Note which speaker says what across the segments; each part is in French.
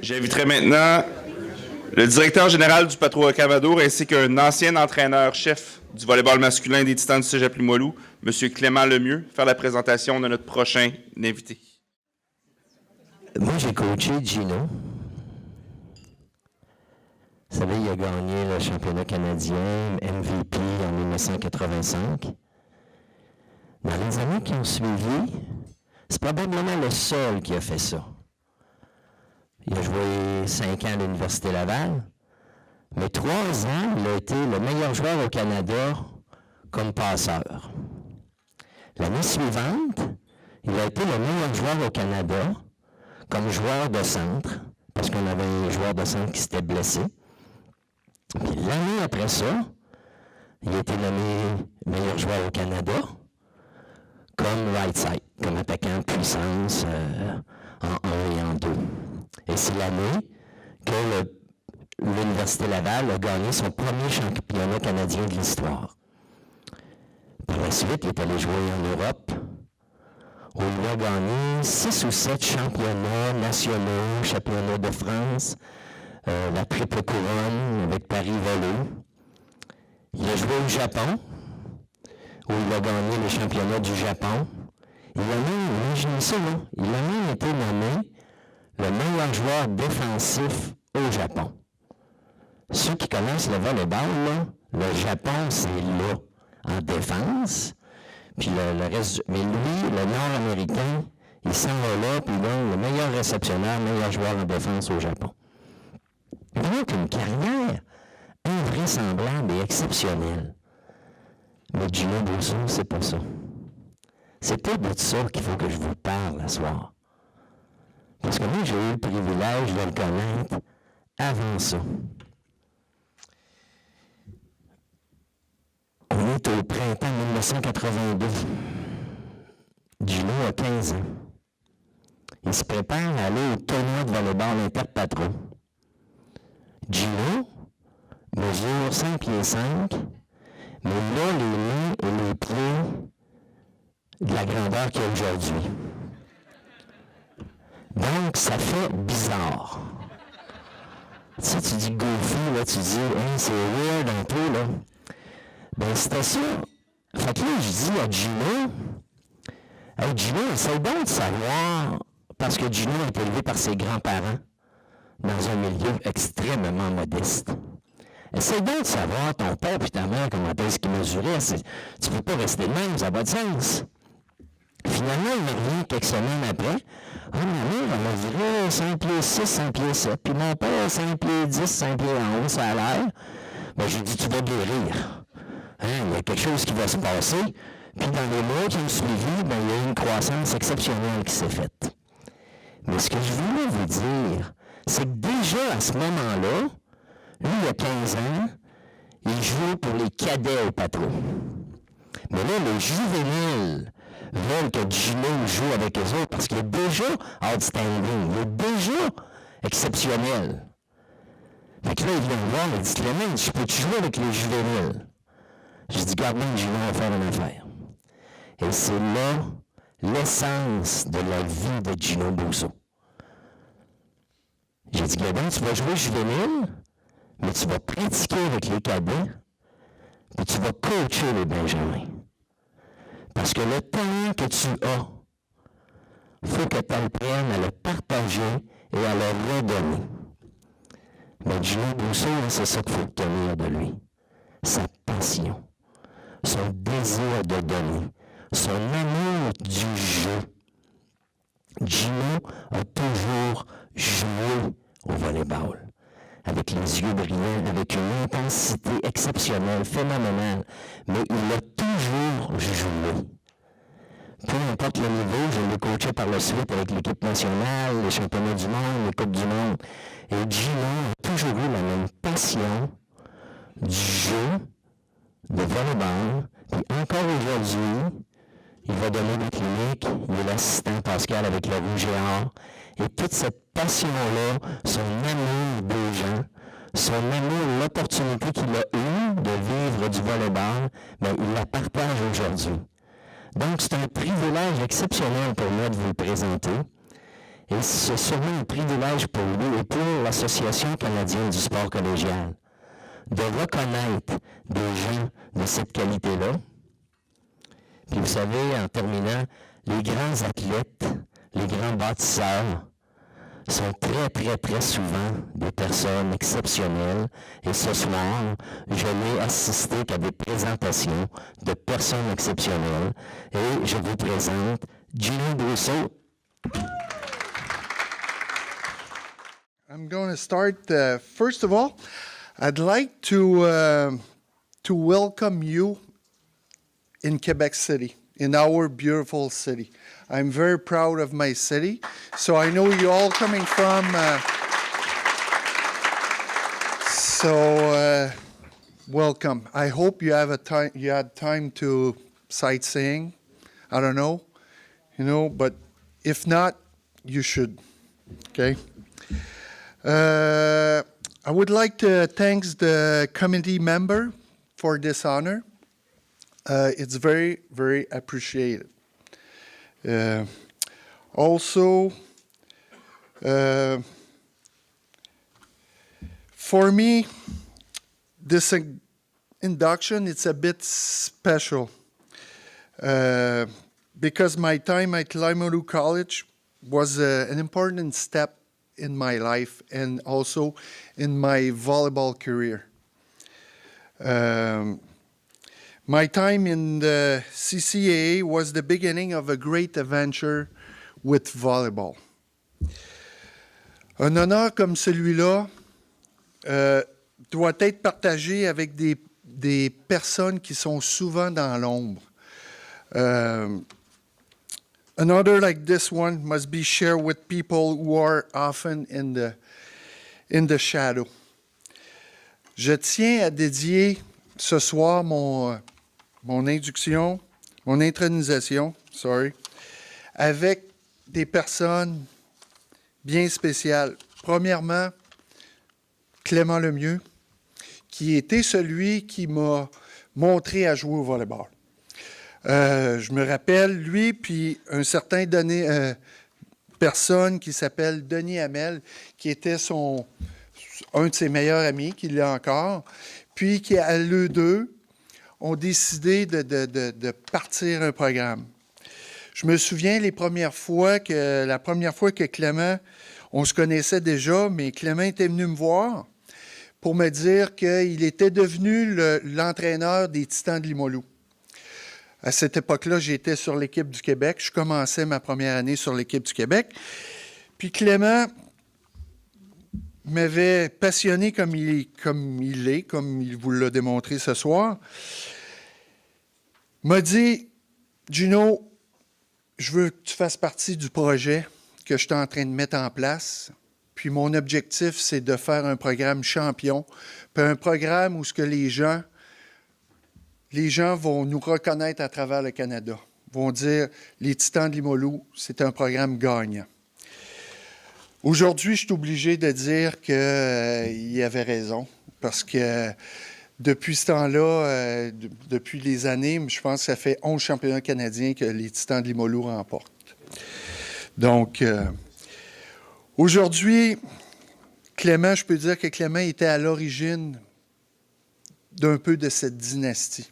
Speaker 1: J'inviterai maintenant le directeur général du Patro Camadour ainsi qu'un ancien entraîneur-chef du volleyball masculin des Titans du Cégep Limoilou, M. Clément Lemieux, faire la présentation de notre prochain invité.
Speaker 2: Moi, j'ai coaché Gino. Vous savez, il a gagné le championnat canadien, MVP en 1985. Dans les années qui ont suivi, c'est probablement le seul qui a fait ça. Il a joué 5 ans à l'Université Laval, mais 3 ans, il a été le meilleur joueur au Canada comme passeur. L'année suivante, il a été le meilleur joueur au Canada comme joueur de centre, parce qu'on avait un joueur de centre qui s'était blessé. Puis l'année après ça, il a été nommé meilleur joueur au Canada comme right side, comme attaquant de puissance en 1 et en 2. Et c'est l'année que l'Université Laval a gagné son premier championnat canadien de l'histoire. Par la suite, il est allé jouer en Europe, où il a gagné 6 ou 7 championnats nationaux, championnats de France, la triple couronne avec Paris Volley. Il a joué au Japon, où il a gagné les championnats du Japon. Il a même, imaginez ça, là, il a même été nommé le meilleur joueur défensif au Japon. Ceux qui connaissent le volleyball, là, le Japon, c'est là, en défense. Puis le reste, mais lui, le Nord-Américain, il s'en va là, puis donc le meilleur réceptionneur, meilleur joueur en défense au Japon. Donc, une carrière invraisemblable et exceptionnelle. Mais Gino Bousseau, c'est pas ça. C'est peut-être de ça qu'il faut que je vous parle ce soir. Parce que moi, j'ai eu le privilège de le connaître avant ça. On est au printemps 1982. Gino a 15 ans. Il se prépare à aller au tournoi de volleyball interpatro. Gino mesure 5 pieds 5, mais il a les mains et les pieds de la grandeur qu'il a aujourd'hui. Donc, ça fait bizarre. Tu sais, tu dis goofy, là, tu dis, hein, c'est weird un peu, là. Ben, c'était ça. Fait que là, je dis à Gino, hey, Gino, essaye donc de savoir, parce que Gino est élevé par ses grands-parents dans un milieu extrêmement modeste. Essaye donc de savoir, ton père et ta mère, comment est-ce qu'ils mesuraient. Tu ne peux pas rester de même, ça n'a pas de sens. Finalement, il me revient quelques semaines après. Ah, ma mère, elle mesurait 5 pieds 6, 5 pieds 7. Puis mon père, 5 pieds 10, 5 pieds 11, ça a l'air. Ben, j'ai dit, tu vas bien rire. Hein, il y a quelque chose qui va se passer. Puis dans les mois qui ont suivi, ben, il y a eu une croissance exceptionnelle qui s'est faite. Mais ce que je voulais vous dire, c'est que déjà à ce moment-là, lui, il a 15 ans, il joue pour les cadets au Patro. Mais là, les juvéniles veulent que Gino joue avec eux autres parce qu'il est déjà outstanding, il est déjà exceptionnel. Fait que là, il vient me voir, il dit, Clément, je peux-tu jouer avec les juvéniles? J'ai dit, garde bien, Gino va faire une affaire. Et c'est là l'essence de la vie de Gino Bousseau. J'ai dit, Gabin, tu vas jouer juvénile, mais tu vas pratiquer avec les cadets, puis tu vas coacher les benjamins. Parce que le talent que tu as, il faut que tu apprennes à le partager et à le redonner. Mais Gino Bousseau, c'est ça qu'il faut tenir de lui. Sa passion, son désir de donner, son amour du jeu. Gino a toujours joué au volleyball, avec les yeux brillants, avec une intensité exceptionnelle, phénoménale, mais il a toujours joué. Peu importe le niveau, je l'ai coaché par la suite avec l'équipe nationale, les championnats du monde, les coupes du monde. Et Gino a toujours eu la même passion du jeu, de volleyball, puis encore aujourd'hui, il va donner des cliniques, il est l'assistant Pascal avec le Rouge et Or. Et toute cette passion-là, son amour des gens, son amour, l'opportunité qu'il a eue de vivre du volleyball, ben, il la partage aujourd'hui. Donc, c'est un privilège exceptionnel pour moi de vous le présenter. Et c'est sûrement un privilège pour lui et pour l'Association canadienne du sport collégial de reconnaître des gens de cette qualité-là. Puis vous savez, en terminant, les grands athlètes, les grands bâtisseurs sont très, très, très souvent des personnes exceptionnelles. Et ce soir, je n'ai assisté qu'à des présentations de personnes exceptionnelles. Et je vous présente Gino Brousseau.
Speaker 3: I'm going to start. First of all, I'd like to welcome you in Quebec City, in our beautiful city. I'm very proud of my city. So I know you all coming from. Welcome. I hope you have you had time to sightseeing. I don't know, but if not, you should. Okay. I would like to thank the committee member for this honor. It's very, very appreciated. Also, for me, this induction, it's a bit special because my time at Limoilou College was an important step in my life and also in my volleyball career. My time in the CCAA was the beginning of a great adventure with volleyball. Un honneur comme celui-là doit être partagé avec des personnes qui sont souvent dans l'ombre. An honor like this one must be shared with people who are often in the shadow. Je tiens à dédier ce soir mon intronisation, avec des personnes bien spéciales. Premièrement, Clément Lemieux, qui était celui qui m'a montré à jouer au volleyball. Je me rappelle, lui, puis un certain personne qui s'appelle Denis Hamel, qui était un de ses meilleurs amis, qui l'est encore, puis qui, à eux deux, ont décidé de partir un programme. Je me souviens la première fois que Clément, on se connaissait déjà, mais Clément était venu me voir pour me dire qu'il était devenu l'entraîneur des Titans de Limoilou. À cette époque-là, j'étais sur l'équipe du Québec. Je commençais ma première année sur l'équipe du Québec. Puis Clément m'avait passionné comme il vous l'a démontré ce soir. M'a dit, Gino, je veux que tu fasses partie du projet que je suis en train de mettre en place. Puis mon objectif, c'est de faire un programme champion, puis un programme où ce que les gens vont nous reconnaître à travers le Canada, vont dire les Titans de Limoilou, c'est un programme gagnant. Aujourd'hui, je suis obligé de dire qu'il avait raison, parce que depuis ce temps-là, depuis les années, je pense que ça fait 11 championnats canadiens que les Titans de Limoilou remportent. Donc, aujourd'hui, Clément, je peux dire que Clément était à l'origine d'un peu de cette dynastie.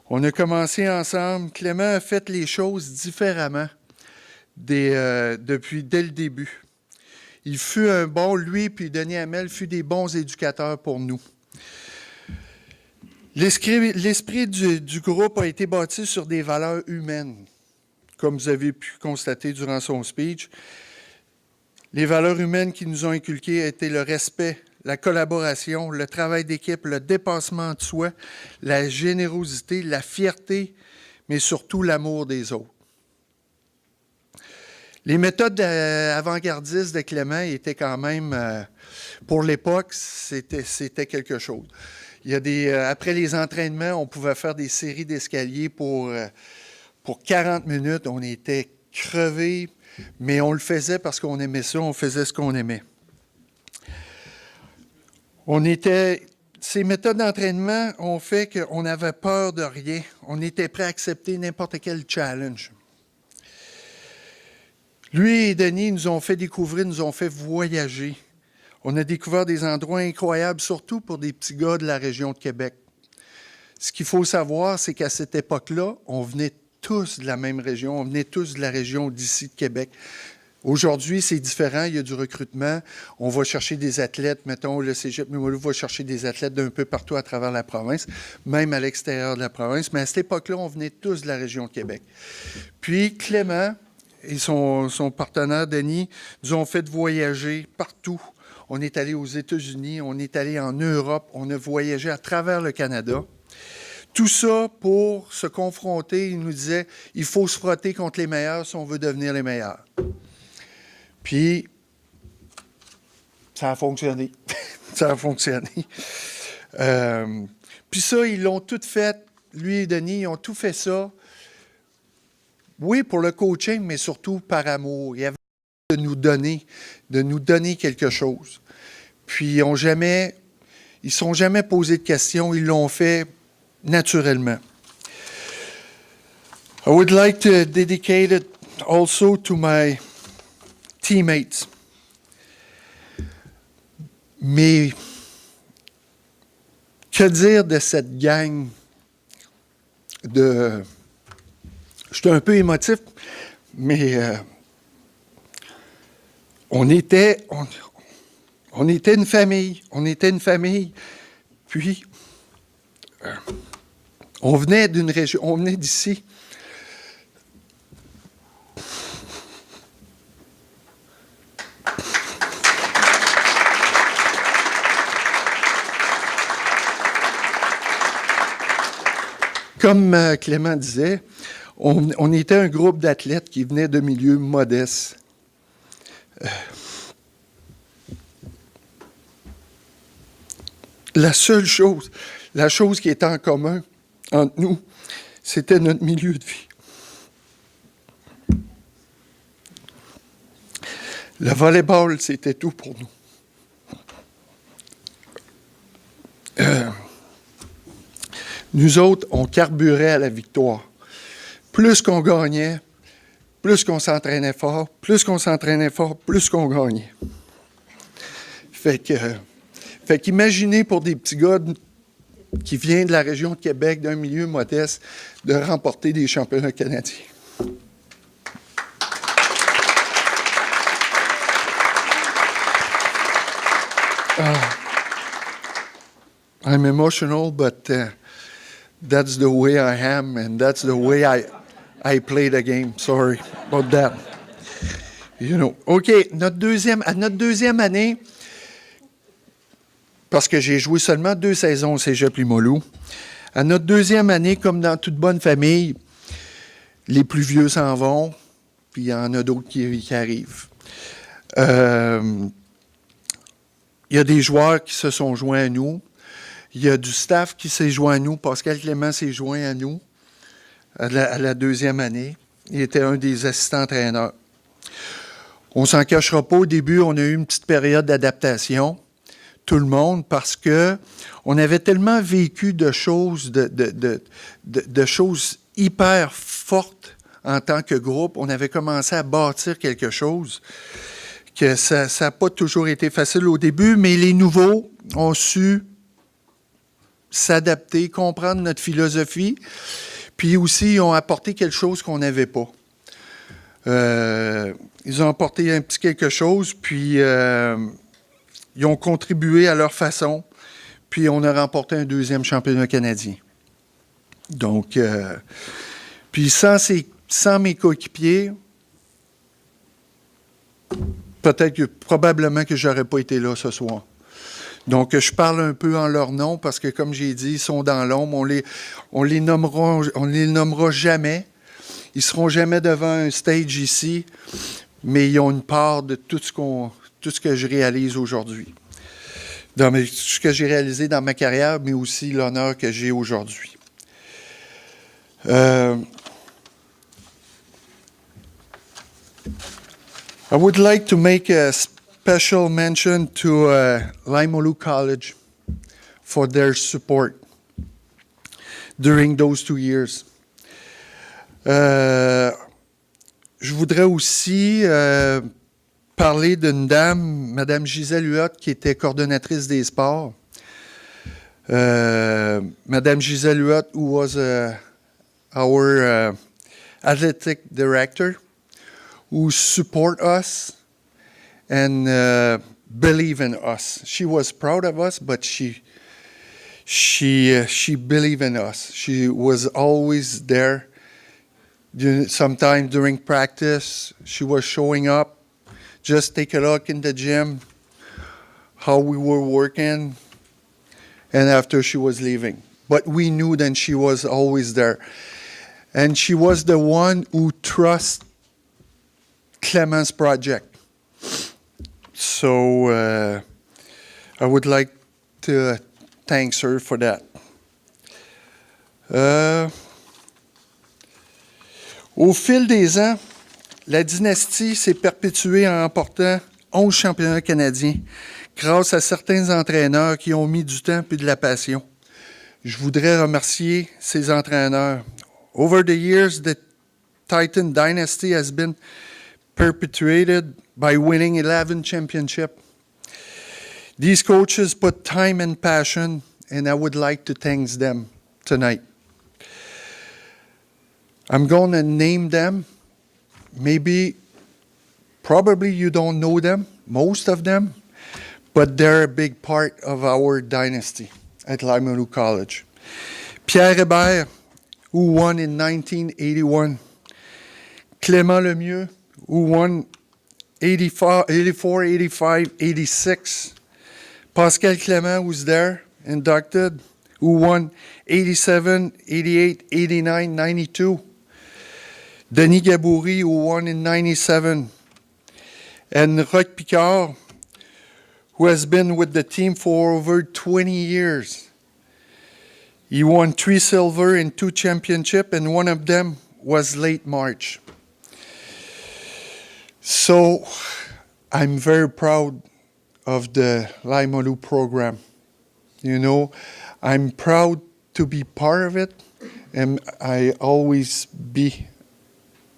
Speaker 3: On a commencé ensemble. Clément a fait les choses différemment dès le début. Il fut lui puis Denis Hamel fut des bons éducateurs pour nous. L'esprit du groupe a été bâti sur des valeurs humaines, comme vous avez pu constater durant son speech. Les valeurs humaines qui nous ont inculquées étaient le respect, la collaboration, le travail d'équipe, le dépassement de soi, la générosité, la fierté, mais surtout l'amour des autres. Les méthodes avant-gardistes de Clément étaient quand même, pour l'époque, c'était quelque chose. Après les entraînements, on pouvait faire des séries d'escaliers pour 40 minutes. On était crevés, mais on le faisait parce qu'on aimait ça, on faisait ce qu'on aimait. Ces méthodes d'entraînement ont fait qu'on n'avait peur de rien. On était prêt à accepter n'importe quel challenge. Lui et Denis nous ont fait découvrir, nous ont fait voyager. On a découvert des endroits incroyables, surtout pour des petits gars de la région de Québec. Ce qu'il faut savoir, c'est qu'à cette époque-là, on venait tous de la même région, on venait tous de la région d'ici de Québec. Aujourd'hui, c'est différent, il y a du recrutement. On va chercher des athlètes, mettons, le Cégep Limoilou va chercher des athlètes d'un peu partout à travers la province, même à l'extérieur de la province. Mais à cette époque-là, on venait tous de la région de Québec. Puis Clément et son partenaire, Denis, nous ont fait voyager partout. On est allé aux États-Unis, on est allé en Europe, on a voyagé à travers le Canada. Tout ça pour se confronter, il nous disait, il faut se frotter contre les meilleurs si on veut devenir les meilleurs. Puis, ça a fonctionné. Ça a fonctionné. Puis ça, ils l'ont tout fait, lui et Denis, ils ont tout fait ça. Oui, pour le coaching, mais surtout par amour. Il y avait de nous donner quelque chose. Puis, ils ne sont jamais posé de questions, ils l'ont fait naturellement. I would like to dedicate it also to my teammates. Mais que dire de cette gang de... Je suis un peu émotif, mais on était une famille. On était une famille. Puis, on venait d'une région, on venait d'ici. Comme Clément disait, on était un groupe d'athlètes qui venaient de milieux modestes. La chose qui était en commun entre nous, c'était notre milieu de vie. Le volleyball, c'était tout pour nous. Nous autres, on carburait à la victoire. Plus qu'on gagnait, plus qu'on s'entraînait fort, plus qu'on gagnait. Fait qu'imaginez pour des petits gars qui viennent de la région de Québec, d'un milieu modeste, de remporter des championnats canadiens. I'm emotional, but that's the way I am, and that's the way I play the game. Sorry about that. You know. OK, notre deuxième année, parce que j'ai joué seulement 2 saisons au Cégep Limoilou, à notre deuxième année, comme dans toute bonne famille, les plus vieux s'en vont, puis il y en a d'autres qui arrivent. Il y a des joueurs qui se sont joints à nous. Il y a du staff qui s'est joint à nous. Pascal Clément s'est joint à nous à la deuxième année. Il était un des assistants-entraîneurs. On ne s'en cachera pas, au début, on a eu une petite période d'adaptation, tout le monde, parce que on avait tellement vécu de choses, de choses hyper fortes en tant que groupe. On avait commencé à bâtir quelque chose, que ça n'a pas toujours été facile au début, mais les nouveaux ont su s'adapter, comprendre notre philosophie, puis aussi, ils ont apporté quelque chose qu'on n'avait pas. Ils ont apporté un petit quelque chose, puis ils ont contribué à leur façon, puis on a remporté un 2e championnat canadien. Donc, puis sans mes coéquipiers, probablement que je n'aurais pas été là ce soir. Donc, je parle un peu en leur nom parce que, comme j'ai dit, ils sont dans l'ombre. On les nommera jamais. Ils ne seront jamais devant un stage ici, mais ils ont une part de tout ce que je réalise aujourd'hui. Ce que j'ai réalisé dans ma carrière, mais aussi l'honneur que j'ai aujourd'hui. I would like to make a special mention to Limoilou College for their support during those 2 years. je voudrais aussi parler d'une dame, Mme Gisèle Huot, qui était coordonnatrice des sports. Mme Gisèle Huot, who was our athletic director, who support us and believe in us. She was proud of us, but she believed in us. She was always there. Sometimes during practice, she was showing up. Just take a look in the gym, how we were working, and after she was leaving. But we knew that she was always there. And she was the one who trusted Clément's project. So I would like to thank her for that. Au fil des ans, la dynastie s'est perpétuée en remportant 11 championnats canadiens grâce à certains entraîneurs qui ont mis du temps et de la passion. Je voudrais remercier ces entraîneurs. Over the years, the Titan dynasty has been perpetuated by winning 11 championships. These coaches put time and passion, and I would like to thank them tonight. I'm going to name them. Probably you don't know them, most of them, but they're a big part of our dynasty at Limoilou College. Pierre Hébert, who won in 1981. Clément Lemieux, who won 84, 85, 86. Pascal Clément was there, inducted, who won 87, 88, 89, 92. Denis Gaboury, who won in 97. And Roch Picard, who has been with the team for over 20 years. He won 3 silver and 2 championships, and one of them was late March. So I'm very proud of the Limoilou program. You know, I'm proud to be part of it, and I always be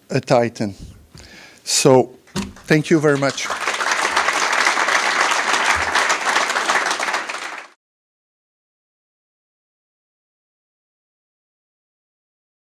Speaker 3: a Titan. So thank you very much.